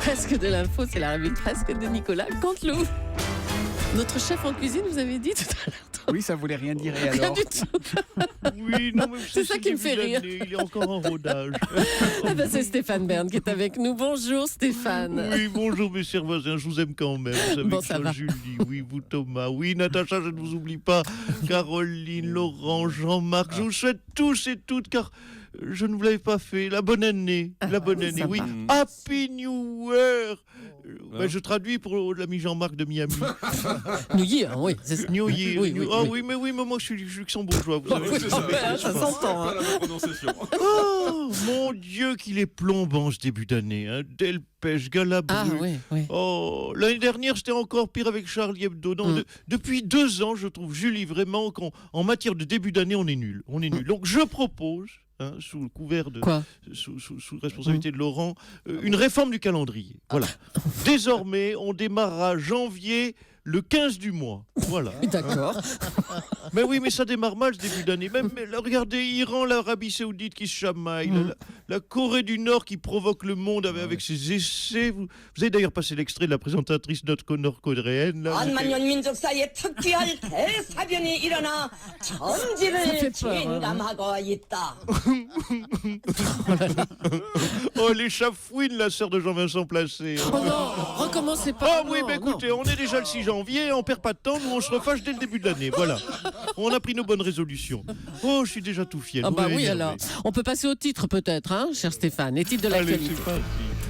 Presque de l'info, c'est la revue de presque de Nicolas Canteloup. Notre chef en cuisine, vous avez dit tout à l'heure. Oui, ça voulait rien dire. Et Rien alors du tout. Oui, non, mais C'est ça qui me fait rire. Il est encore en rodage. Ah ben, c'est Stéphane Bern qui est avec nous. Bonjour Stéphane. Oui, bonjour mes chers voisins, je vous aime quand même. Vous savez Bon, que ça va. Julie, oui, vous Thomas, oui Natacha, je ne vous oublie pas, Caroline, Laurent, Jean-Marc, je vous souhaite tous et toutes, car je ne vous l'avais pas fait, la bonne année, sympa. oui, Happy New Year. Je traduis pour l'ami Jean-Marc de Miami. New Year, oui, c'est ça. New Year. Oui, New- oui, Ah oui. oui, mais moi je suis luxembourgeois, vous savez. Oui, c'est ça. ça s'entend. Pas la même prononciation. Oh, mon Dieu, qu'il est plombant ce début d'année. Hein. Delpech, Galabru. Ah oui, oui. Oh, l'année dernière, c'était encore pire avec Charlie Hebdo. Non, depuis 2 ans, je trouve, Julie, vraiment qu'en matière de début d'année, on est nul. On est nul. Donc, je propose, sous le couvert de... Quoi sous responsabilité de Laurent, une réforme du calendrier. Voilà. Désormais, on démarrera janvier le 15 du mois. Voilà. Oui, d'accord. Mais oui, mais ça démarre mal ce début d'année. Même, là, regardez, Iran, l'Arabie Saoudite qui se chamaille, la Corée du Nord qui provoque le monde avec ses essais. Vous avez d'ailleurs passé l'extrait de la présentatrice nord-coréenne. Là. 만년 민족 사이에 특기할 대사변이 일어나 전지를 fait peur, hein. 침감하고 있다. Oh, les chafouines, la sœur de Jean-Vincent Placé. Oh non, recommencez pas. Ah oui, non, mais non. écoutez, on est déjà le 6 janvier, on perd pas de temps, nous on se refâche dès le début de l'année, voilà. On a pris nos bonnes résolutions. Oh, je suis déjà tout fier. Ah bah Ouais, oui, énervé. alors. On peut passer au titre peut-être, hein, cher Stéphane. Les titres de Allez, l'actualité. c'est parti.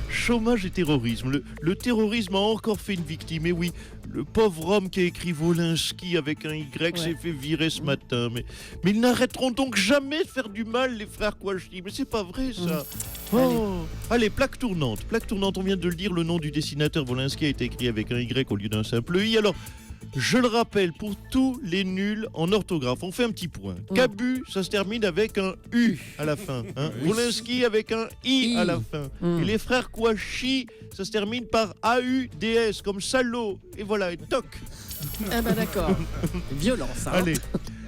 Chômage et terrorisme. Le terrorisme a encore fait une victime. Et oui, le pauvre homme qui a écrit Wolinski avec un Y s'est fait virer ce matin. Mais ils n'arrêteront donc jamais de faire du mal, les frères Kouachi. Mais c'est pas vrai, ça. Oh. Allez, plaque tournante. Plaque tournante, on vient de le dire, le nom du dessinateur Wolinski a été écrit avec un Y au lieu d'un simple I. Alors, je le rappelle, pour tous les nuls en orthographe, on fait un petit point. Cabu, ça se termine avec un U à la fin. Wolinski avec un I à la fin. Et les frères Kouachi, ça se termine par AUDS, comme salaud. Et voilà, et toc. Ah bah d'accord. Violent ça. hein. Allez.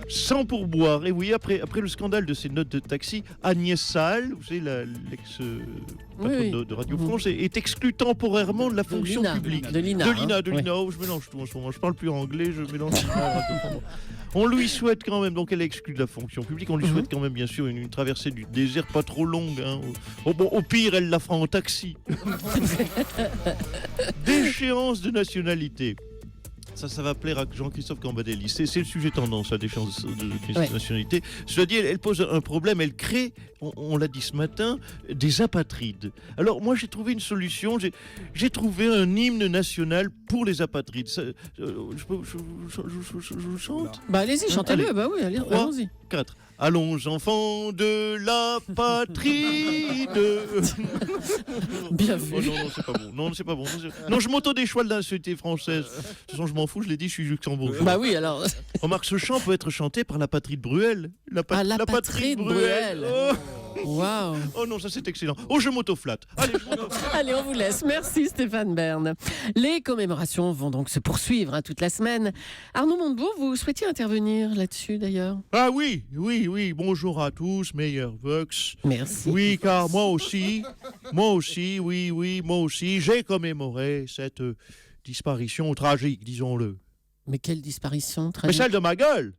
Sans pourboire. Et oui, après le scandale de ces notes de taxi, Agnès Salle, vous savez, l'ex-patronne Oui. de Radio France, est exclue temporairement de la fonction Lina. publique. De Lina. De Lina. Oh, je mélange tout en ce moment. Je parle plus anglais, je mélange tout. On lui souhaite quand même, donc elle est exclue de la fonction publique, on lui souhaite quand même bien sûr une traversée du désert pas trop longue. Hein. Au pire, elle la fera en taxi. Déchéance de nationalité. Ça va plaire à Jean-Christophe Cambadélis. C'est le sujet tendance, la déchéance de nationalité. Cela dit, elle pose un problème. Elle crée, on l'a dit ce matin, des apatrides. Alors, moi, j'ai trouvé une solution. J'ai trouvé un hymne national pour les apatrides. Je chante. Bah allez-y, chantez-le. Allez. Bah oui, allez, 3, allons-y. 4. Allons, enfants de la patrie. Bien vu. Oh non, c'est pas bon. Non, c'est pas bon. Non, je m'auto-déchoile de la nationalité française. De toute façon, je m'en fous, je l'ai dit, je suis luxembourgeois. Bah oui, alors. Remarque, ce chant peut être chanté par la patrie de Bruel. La patrie de Bruel. Waouh. Oh non, ça c'est excellent. Oh, je m'auto-flatte. Allez, je m'auto-flatte. Allez, on vous laisse. Merci Stéphane Bern. Les commémorations vont donc se poursuivre toute la semaine. Arnaud Montebourg, vous souhaitiez intervenir là-dessus d'ailleurs? Ah oui. Bonjour à tous, meilleur Vox. Merci. Oui, car moi aussi, j'ai commémoré cette disparition tragique, disons-le. Mais quelle disparition Mais tragique. celle de ma gueule.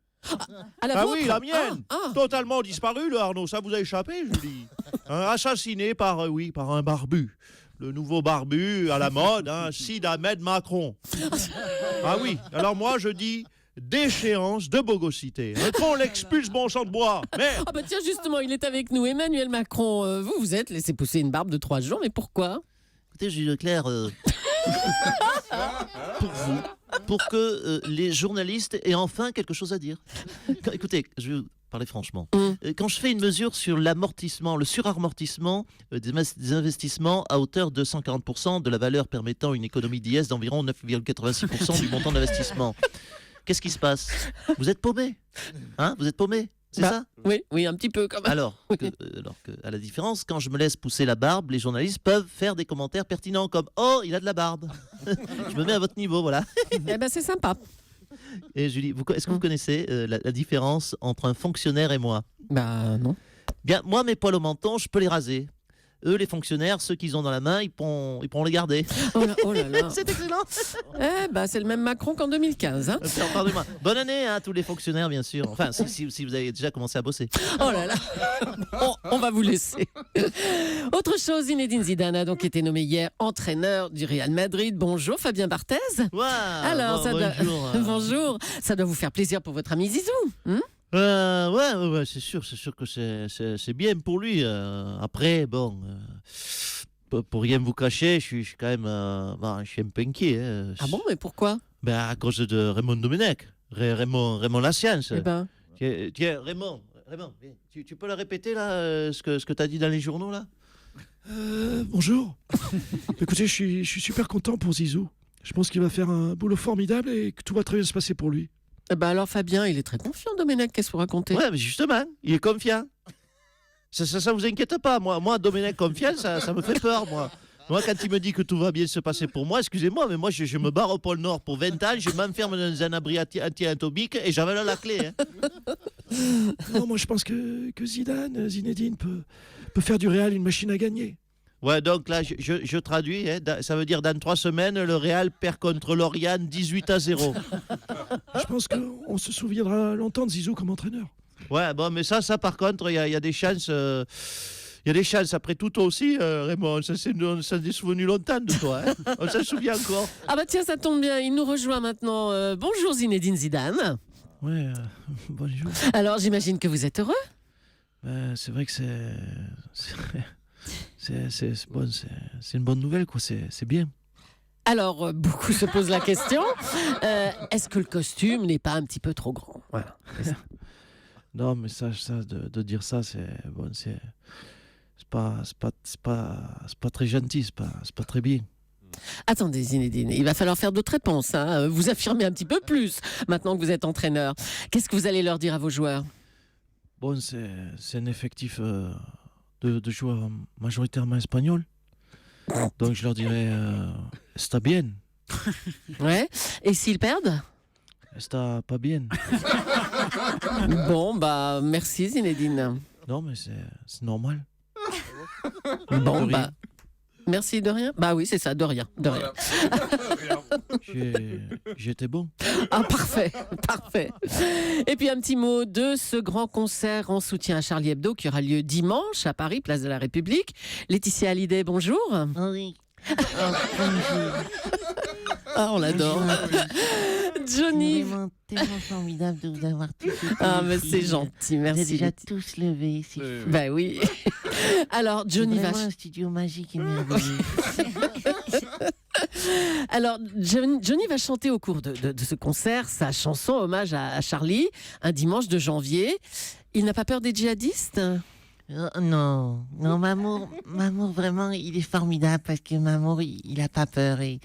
Ah, la vôtre oui, la mienne. Ah. Totalement disparu, le Arnaud. Ça vous a échappé, je dis. Assassiné par un barbu. Le nouveau barbu à la mode, Sid Ahmed Macron. Ah oui, alors moi je dis déchéance de bogosité. Qu'on l'expulse, bon sang de bois. Merde. Ah bah tiens, justement, il est avec nous. Emmanuel Macron, vous vous êtes laissé pousser une barbe de 3 jours, mais pourquoi? Écoutez, Jules Leclerc, pour vous, pour que les journalistes aient enfin quelque chose à dire. Écoutez, je vais vous parler franchement. Quand je fais une mesure sur l'amortissement, le suramortissement des investissements à hauteur de 140% de la valeur permettant une économie d'IS d'environ 9,86% du montant d'investissement, qu'est-ce qui se passe? Vous êtes paumé. Vous êtes paumé. C'est ça? Oui, un petit peu quand même. Alors que, à la différence, quand je me laisse pousser la barbe, les journalistes peuvent faire des commentaires pertinents comme « Oh, il a de la barbe !» Je me mets à votre niveau, voilà. Eh ben c'est sympa. Et Julie, est-ce que vous connaissez la différence entre un fonctionnaire et moi? Bah non. Bien, moi, mes poils au menton, je peux les raser. eux, les fonctionnaires, ceux qu'ils ont dans la main, ils pourront les garder. Oh là là. C'est excellent. C'est le même Macron qu'en 2015. Hein. Pardonnez-moi. Bonne année à tous les fonctionnaires, bien sûr. Enfin, si vous avez déjà commencé à bosser. Oh là là. On va vous laisser. Autre chose, Zinedine Zidane a donc été nommé hier entraîneur du Real Madrid. Bonjour Fabien Barthez. Alors, bonjour. Bonjour. Ça doit vous faire plaisir pour votre ami Zizou. Ouais, c'est sûr que c'est bien pour lui. Après, bon, pour rien vous cacher, je suis quand même je suis un peu inquiet. Hein. Ah bon, mais pourquoi? À cause de Raymond Domenech. Raymond La Science. Eh ben, Tiens, Raymond, viens. Tu peux le répéter là, ce que tu as dit dans les journaux là? Bonjour. Écoutez, je suis super content pour Zizou. Je pense qu'il va faire un boulot formidable et que tout va très bien se passer pour lui. alors Fabien, il est très confiant, Domenech, qu'est-ce que vous racontez? Ouais, mais justement, il est confiant. Ça vous inquiète pas, moi Domenech confiant, ça me fait peur, moi. Moi, quand il me dit que tout va bien se passer pour moi, excusez-moi, mais moi, je me barre au pôle Nord pour 20 ans, je m'enferme dans un abri anti-atomique et j'avale la clé. Hein. Non, moi je pense que Zinedine peut faire du Real une machine à gagner. Ouais, donc là, je traduis, hein, ça veut dire dans 3 semaines, le Real perd contre Lorient 18-0. Je pense qu'on se souviendra longtemps de Zizou comme entraîneur. Ouais, bon, mais ça par contre, il y a des chances. Il y a des chances, après tout, toi aussi, Raymond, ça s'est souvenu longtemps de toi. Hein. On s'en souvient encore. Ah bah tiens, ça tombe bien, il nous rejoint maintenant. Bonjour Zinedine Zidane. Ouais, bonjour. Alors j'imagine que vous êtes heureux? C'est vrai que c'est une bonne nouvelle, quoi. C'est bien. Alors, beaucoup se posent la question, est-ce que le costume n'est pas un petit peu trop grand? Voilà. Non, mais ça de dire ça, c'est pas très gentil, c'est pas très bien. Attendez Zinedine, il va falloir faire d'autres réponses. Hein. Vous affirmez un petit peu plus maintenant que vous êtes entraîneur. Qu'est-ce que vous allez leur dire à vos joueurs? Bon, c'est un effectif de joueurs majoritairement espagnols. Donc je leur dirais, está bien. Ouais. Et s'ils perdent? Está pas bien. Bon, bah merci Zinedine. Non, mais c'est normal. Bon, De bah rien. merci de rien. Bah oui, c'est ça, de rien. De rien. J'étais bon. Ah, parfait, parfait. Et puis un petit mot de ce grand concert en soutien à Charlie Hebdo qui aura lieu dimanche à Paris, place de la République. Laetitia Hallyday, bonjour. Oui. Bonjour. Ah, on l'adore. Johnny. C'est vraiment tellement formidable de vous avoir tous. Ah, mais c'est gentil, Vous êtes merci. déjà tous levés. C'est Bah oui. Alors, Johnny va. vraiment un studio magique et merveilleux. Alors, Johnny va chanter au cours de ce concert sa chanson hommage à Charlie, un dimanche de janvier. Il n'a pas peur des djihadistes? Non, Mamour, vraiment, il est formidable parce que Mamour, il a pas peur. Et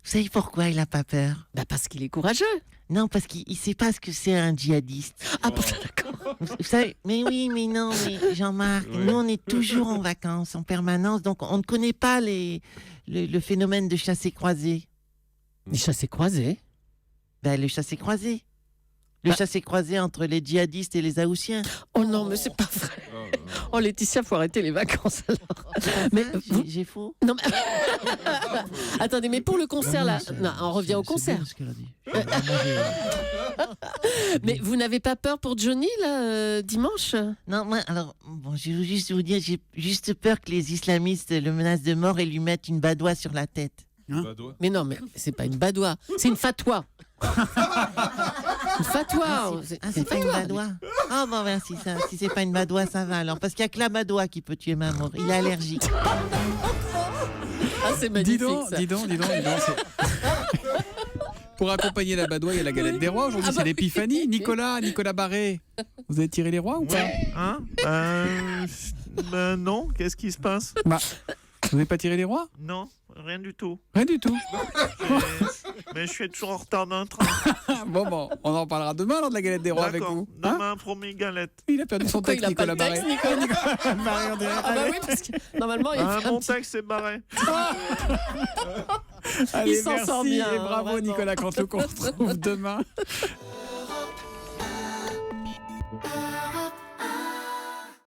vous savez pourquoi il a pas peur? Bah parce qu'il est courageux. Non, parce qu'il sait pas ce que c'est un djihadiste. Ah, bon, d'accord. Vous savez, mais oui, mais non, mais Jean-Marc, nous on est toujours en vacances, en permanence, donc on ne connaît pas le phénomène de chassé-croisé. Les chassés-croisés. Ben, le chassé-croisé. Le chassé-croisé entre les djihadistes et les Haussiens. Oh non, mais c'est pas vrai. Oh Laetitia, faut arrêter les vacances alors. Mais J'ai faux. non, mais... Attendez, mais pour le concert là, non, on revient au C'est concert. bien ce qu'elle a dit. Mais vous n'avez pas peur pour Johnny là dimanche? Non, moi, alors, bon, je veux juste vous dire, j'ai juste peur que les islamistes le menacent de mort et lui mettent une badoie sur la tête. Mais non, mais c'est pas une badoie, c'est une fatwa. Une fatwa. C'est pas une badoie. Ah bon, merci, ça. Si c'est pas une badoie, ça va alors. Parce qu'il y a que la badoie qui peut tuer Mamour. Il est allergique. Ah, c'est magnifique. Dis donc. Pour accompagner la badoie, il y a la galette des rois. Aujourd'hui, c'est l'épiphanie. Nicolas Barré, vous avez tiré les rois ou pas? Hein non, qu'est-ce qui se passe? Vous n'avez pas tiré les rois? Non, rien du tout. Rien du tout. Mais je suis toujours en retard d'un train. Bon, on en parlera demain lors de la galette des rois avec D'accord, vous. Hein? demain, promis galette. Il a perdu son Pourquoi texte, il a pas Nicolas de Barré. texte, Nicolas Barré, on dirait. Ah bah oui, parce que normalement il fait un Mon petit... texte est barré. Allez, Il s'en merci sort bien, et bravo vraiment. Nicolas, quand on se retrouve demain.